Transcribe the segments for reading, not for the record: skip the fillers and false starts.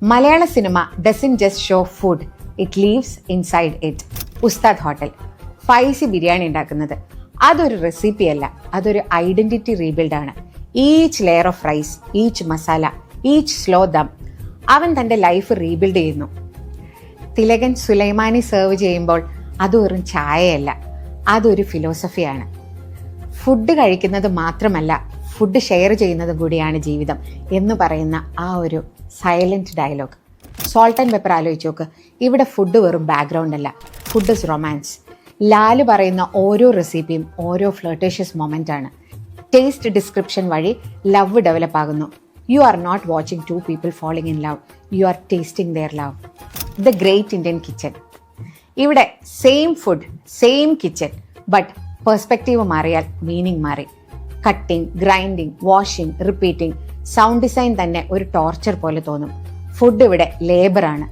Malayala cinema doesn't just show food, it lives inside it. Ustad hotel Faizy biryani ഉണ്ടാക്കുന്നത് അതൊരു recipe അല്ല, അതൊരു ഐഡന്റിറ്റി റീബിൽഡാണ്. Each layer of rice, each masala, each slow dum, അവൻ തൻ്റെ ലൈഫ് റീബിൽഡ് ചെയ്യുന്നു. തിലകൻ സുലൈമാനി സെർവ് ചെയ്യുമ്പോൾ അത് വെറും ചായയല്ല, അതൊരു ഫിലോസഫിയാണ്. ഫുഡ് കഴിക്കുന്നത് മാത്രമല്ല, ഫുഡ് ഷെയർ ചെയ്യുന്നതും കൂടിയാണ് ജീവിതം എന്ന് പറയുന്ന ആ ഒരു silent dialogue. Salt and pepper ആലോചിച്ച് നോക്ക്. ഇവിടെ ഫുഡ് വെറും ബാക്ക്ഗ്രൗണ്ട് അല്ല, ഫുഡ് ഇസ് റൊമാൻസ്. ലാല് പറയുന്ന ഓരോ റെസിപ്പിയും ഓരോ ഫ്ലർട്ടേഷ്യസ് മൊമെൻ്റ് ആണ്. ടേസ്റ്റ് ഡിസ്ക്രിപ്ഷൻ വഴി ലവ് ഡെവലപ്പ് ആകുന്നു. You are not watching two people falling in love, you are tasting their love. The great Indian kitchen. ഇവിടെ same food, same kitchen, but perspective മാറിയാൽ meaning മാറി. Cutting, grinding, washing, repeating, sound design തന്നെ ഒരു torture പോലെ തോന്നും. Food ഇവിടെ ലേബറാണ്,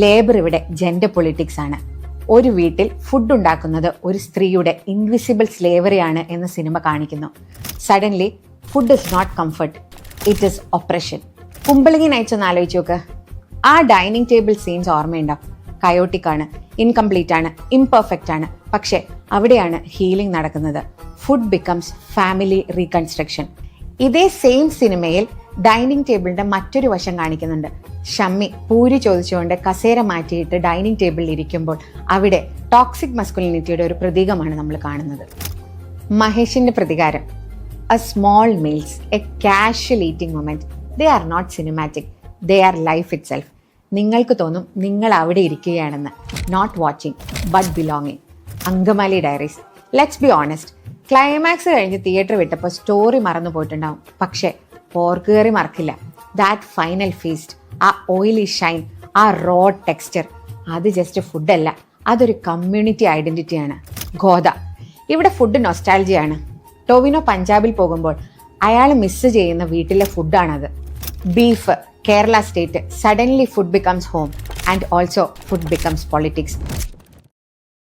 labour ഇവിടെ ജെൻഡർ പൊളിറ്റിക്സ് ആണ്. ഒരു വീട്ടിൽ ഫുഡ് ഉണ്ടാക്കുന്നത് ഒരു സ്ത്രീയുടെ ഇൻവിസിബിൾ സ്ലേവറിയാണ് എന്ന് സിനിമ കാണിക്കുന്നു. Suddenly food is not comfort, it is oppression. Kumbalangi Nights ഒന്ന് ആലോചിച്ച് നോക്ക്. ആ ഡൈനിങ് ടേബിൾ സീൻസ് ഓർമ്മയുണ്ടോ? കയോട്ടിക് ആണ്, ഇൻകംപ്ലീറ്റ് ആണ്, ഇംപെർഫെക്റ്റ് ആണ്. പക്ഷെ അവിടെയാണ് ഹീലിംഗ് നടക്കുന്നത്. Food becomes family reconstruction. ഇതേ സെയിം സിനിമയിൽ ഡൈനിങ് ടേബിളിന്റെ മറ്റൊരു വശം കാണിക്കുന്നുണ്ട്. ഷമ്മി പൂരി ചോദിച്ചുകൊണ്ട് കസേര മാറ്റിയിട്ട് ഡൈനിങ് ടേബിളിൽ ഇരിക്കുമ്പോൾ അവിടെ ടോക്സിക് മസ്കുലിനിറ്റിയുടെ ഒരു പ്രതീകമാണ് നമ്മൾ കാണുന്നത്. മഹേഷിന്റെ പ്രതികാരം. A small meals, a casual eating moment. They are not cinematic, they are life itself. നിങ്ങൾക്ക് തോന്നും നിങ്ങൾ അവിടെ ഇരിക്കുകയാണെന്ന്. Not watching but belonging. Angamaly diaries. Let's be honest, climax കഴിഞ്ഞ് തിയേറ്റർ വിട്ടപ്പോൾ സ്റ്റോറി മറന്നു പോയിട്ടുണ്ടാവും, പക്ഷേ പോർക്ക് കറി മറക്കില്ല. ദാറ്റ് ഫൈനൽ ഫീസ്റ്റ്, ആ ഓയിലി ഷൈൻ, ആ റോ ടെക്സ്ചർ, അത് ജസ്റ്റ് ഫുഡല്ല, അതൊരു കമ്മ്യൂണിറ്റി ഐഡന്റിറ്റിയാണ്. ഗോദ. ഇവിടെ ഫുഡ് നൊസ്റ്റാൾജിയാണ്. ടോവിനോ പഞ്ചാബിൽ പോകുമ്പോൾ അയാൾ മിസ് ചെയ്യുന്ന വീട്ടിലെ ഫുഡാണത്. Beef, Kerala state. Suddenly food becomes home and also food becomes politics.